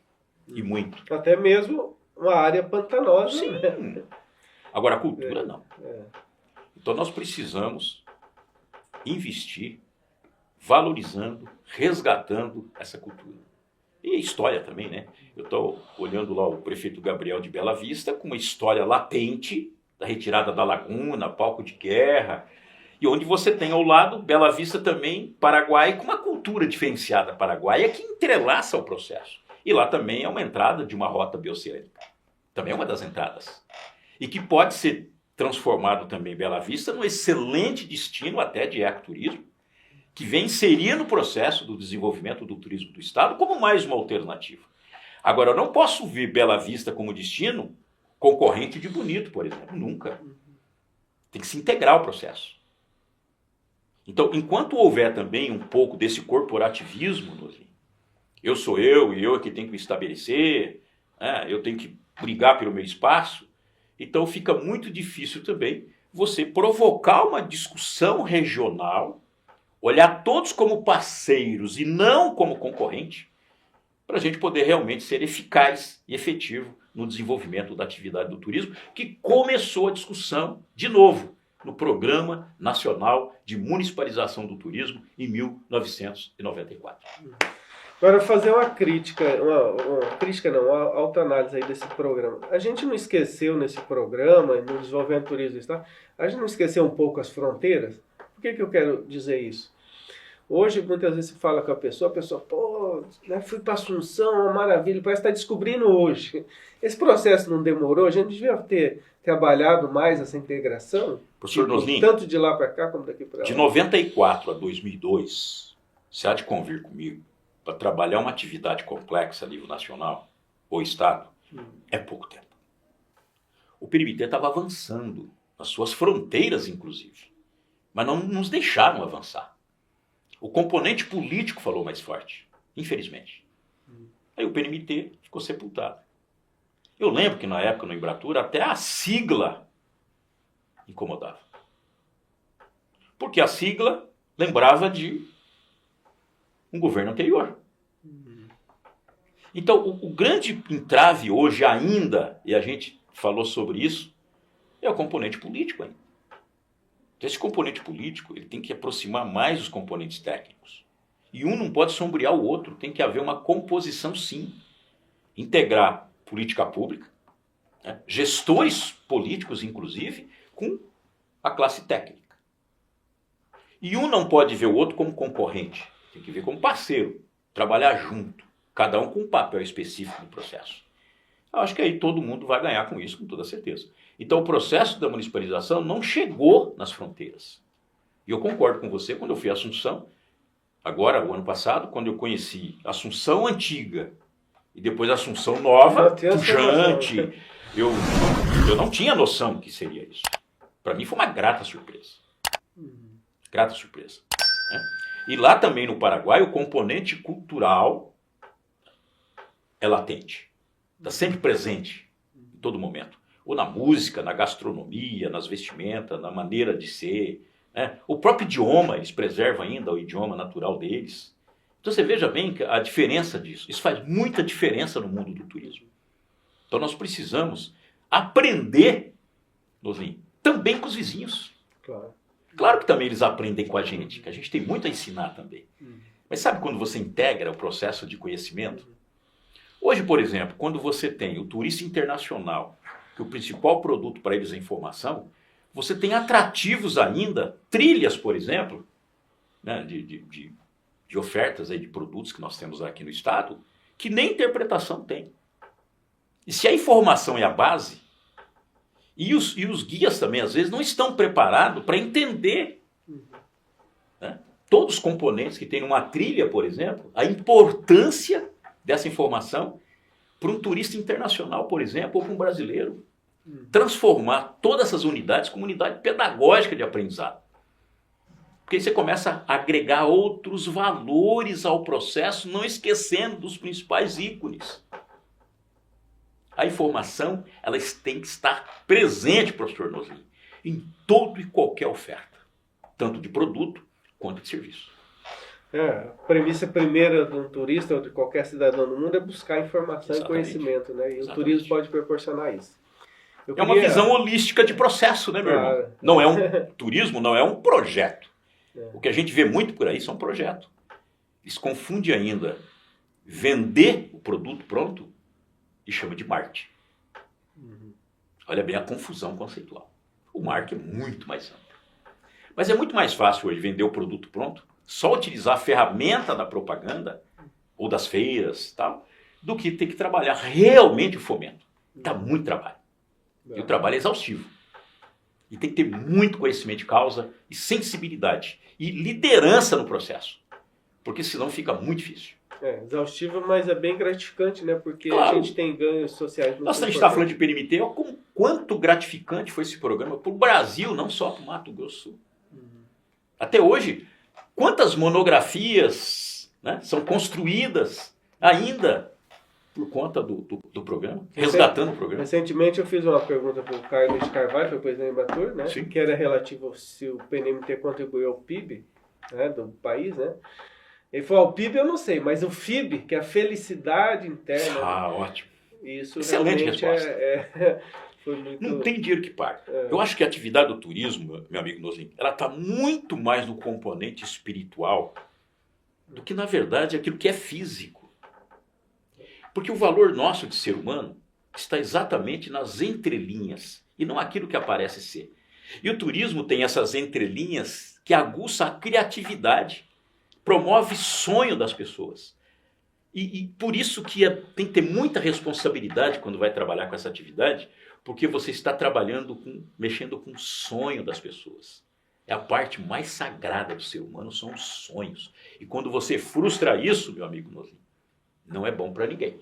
[SPEAKER 2] E muito.
[SPEAKER 1] Até mesmo uma área pantanosa.
[SPEAKER 2] Sim. Né? Agora a cultura não. Então nós precisamos investir valorizando, resgatando essa cultura. E a história também, né? Eu estou olhando lá o prefeito Gabriel de Bela Vista com uma história latente da retirada da laguna, palco de guerra, e onde você tem ao lado Bela Vista também, Paraguai, com uma cultura diferenciada paraguaia que entrelaça o processo. E lá também é uma entrada de uma rota bioceânica. Também é uma das entradas. E que pode ser transformado também Bela Vista num excelente destino até de ecoturismo, que vem inserir no processo do desenvolvimento do turismo do estado como mais uma alternativa. Agora, eu não posso ver Bela Vista como destino concorrente de Bonito, por exemplo. Nunca. Tem que se integrar o processo. Então, enquanto houver também um pouco desse corporativismo, eu sou eu e eu é que tenho que me estabelecer, né? Eu tenho que brigar pelo meu espaço, então fica muito difícil também você provocar uma discussão regional, olhar todos como parceiros e não como concorrente, para a gente poder realmente ser eficaz e efetivo no desenvolvimento da atividade do turismo, que começou a discussão, de novo, no Programa Nacional de Municipalização do Turismo, em 1994.
[SPEAKER 1] Agora, fazer uma crítica, uma autoanálise aí desse programa. A gente não esqueceu nesse programa, no desenvolvimento do turismo do estado, a gente não esqueceu um pouco as fronteiras? Por que eu quero dizer isso? Hoje, muitas vezes, você fala com a pessoa, pô, fui para Assunção, uma maravilha, parece que está descobrindo hoje. Esse processo não demorou? A gente devia ter trabalhado mais essa integração?
[SPEAKER 2] Professor Nozinho,
[SPEAKER 1] tanto de lá para cá como daqui para lá.
[SPEAKER 2] De 94 a 2002, você há de convir comigo, para trabalhar uma atividade complexa a nível nacional ou estado, é pouco tempo. O PNMT estava avançando, nas suas fronteiras, inclusive, mas não nos deixaram avançar. O componente político falou mais forte, infelizmente. Aí o PNMT ficou sepultado. Eu lembro que na época no Embratur até a sigla incomodava. Porque a sigla lembrava de um governo anterior. Então o grande entrave hoje ainda, e a gente falou sobre isso, é o componente político ainda. Esse componente político ele tem que aproximar mais os componentes técnicos. E um não pode sombrear o outro, tem que haver uma composição sim. Integrar política pública, né? Gestores políticos, inclusive, com a classe técnica. E um não pode ver o outro como concorrente, tem que ver como parceiro, trabalhar junto, cada um com um papel específico no processo. Eu acho que aí todo mundo vai ganhar com isso, com toda certeza. Então o processo da municipalização não chegou nas fronteiras. E eu concordo com você, quando eu fui a Assunção, agora, o ano passado, quando eu conheci Assunção Antiga E depois Assunção Nova,
[SPEAKER 1] Eu tenho essa
[SPEAKER 2] pujante. Eu não tinha noção que seria isso. Para mim foi uma grata surpresa. Grata surpresa. Né? E lá também no Paraguai o componente cultural é latente. Está sempre presente em todo momento. Ou na música, na gastronomia, nas vestimentas, na maneira de ser. Né? O próprio idioma, eles preservam ainda o idioma natural deles. Então você veja bem a diferença disso. Isso faz muita diferença no mundo do turismo. Então nós precisamos aprender, Lozinho, também com os vizinhos. Claro que também eles aprendem com a gente, que a gente tem muito a ensinar também. Mas sabe quando você integra o processo de conhecimento? Hoje, por exemplo, quando você tem o turista internacional, que o principal produto para eles é a informação, você tem atrativos ainda, trilhas, por exemplo, né, de ofertas aí de produtos que nós temos aqui no estado, que nem interpretação tem. E se a informação é a base, e os guias também, às vezes, não estão preparados para entender, né, todos os componentes que tem numa trilha, por exemplo, a importância dessa informação para um turista internacional, por exemplo, ou para um brasileiro. Transformar todas essas unidades como unidade pedagógica de aprendizado. Porque aí você começa a agregar outros valores ao processo, não esquecendo dos principais ícones. A informação, ela tem que estar presente, professor Nozinho, em todo e qualquer oferta, tanto de produto quanto de serviço.
[SPEAKER 1] A premissa primeira de um turista ou de qualquer cidadão do mundo é buscar informação e conhecimento, né? E o turismo pode proporcionar isso.
[SPEAKER 2] É uma visão holística de processo, né, meu irmão? Não é um turismo, não é um projeto. O que a gente vê muito por aí são projetos. Eles confundem ainda vender o produto pronto e chama de marketing. Olha bem a confusão conceitual. O marketing é muito mais amplo. Mas é muito mais fácil hoje vender o produto pronto, só utilizar a ferramenta da propaganda ou das feiras, tal, do que ter que trabalhar realmente o fomento. Dá muito trabalho. E o trabalho é exaustivo. E tem que ter muito conhecimento de causa e sensibilidade. E liderança no processo. Porque senão fica muito difícil.
[SPEAKER 1] Exaustivo, mas é bem gratificante, né? Porque
[SPEAKER 2] claro,
[SPEAKER 1] a gente tem ganhos sociais muito
[SPEAKER 2] importantes. A gente está falando de PNMT, olha quanto gratificante foi esse programa para o Brasil, não só para o Mato Grosso do Sul. Até hoje, quantas monografias, né, são construídas ainda por conta do programa, resgatando o programa.
[SPEAKER 1] Recentemente eu fiz uma pergunta para o Carlos de Carvalho, foi o presidente da Embratur, né? Sim. Que era relativo se o PNMT contribuiu ao PIB, né, do país, né? Ele falou, o PIB eu não sei, mas o FIB, que é a felicidade interna.
[SPEAKER 2] Ótimo.
[SPEAKER 1] Isso
[SPEAKER 2] excelente resposta.
[SPEAKER 1] Foi muito...
[SPEAKER 2] Não tem dinheiro que pague. Eu acho que a atividade do turismo, meu amigo Nozinho, ela está muito mais no componente espiritual do que, na verdade, aquilo que é físico. Porque o valor nosso de ser humano está exatamente nas entrelinhas e não aquilo que aparece ser. E o turismo tem essas entrelinhas que aguça a criatividade, promove sonho das pessoas. E por isso que tem que ter muita responsabilidade quando vai trabalhar com essa atividade, porque você está trabalhando, mexendo com o sonho das pessoas. É a parte mais sagrada do ser humano, são os sonhos. E quando você frustra isso, meu amigo Nozinho, não é bom para ninguém.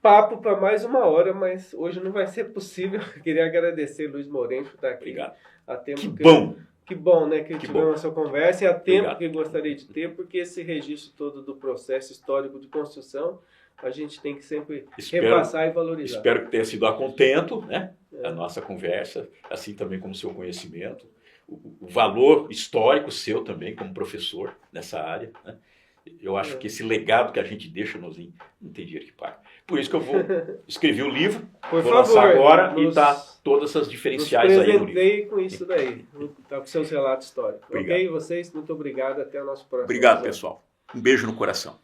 [SPEAKER 1] Papo para mais uma hora, mas hoje não vai ser possível. Queria agradecer Luiz Moreno por estar aqui.
[SPEAKER 2] Obrigado.
[SPEAKER 1] A tempo
[SPEAKER 2] bom!
[SPEAKER 1] Que bom, né, que tivemos essa conversa e a tempo que gostaria de ter, porque esse registro todo do processo histórico de construção, a gente tem que sempre repassar e valorizar.
[SPEAKER 2] Espero que tenha sido a contento, né, a nossa conversa, assim também como o seu conhecimento, o valor histórico seu também como professor nessa área, né? Eu acho que esse legado que a gente deixa, Nozinho, não tem dinheiro que pague. Por isso que eu vou escrever o livro, vou lançar agora e tá todas essas diferenciais aí no livro.
[SPEAKER 1] Com isso daí, tá com seus relatos históricos.
[SPEAKER 2] Obrigado.
[SPEAKER 1] Ok, vocês, muito obrigado, até o nosso próximo
[SPEAKER 2] Obrigado,
[SPEAKER 1] episódio.
[SPEAKER 2] pessoal. Um beijo no coração.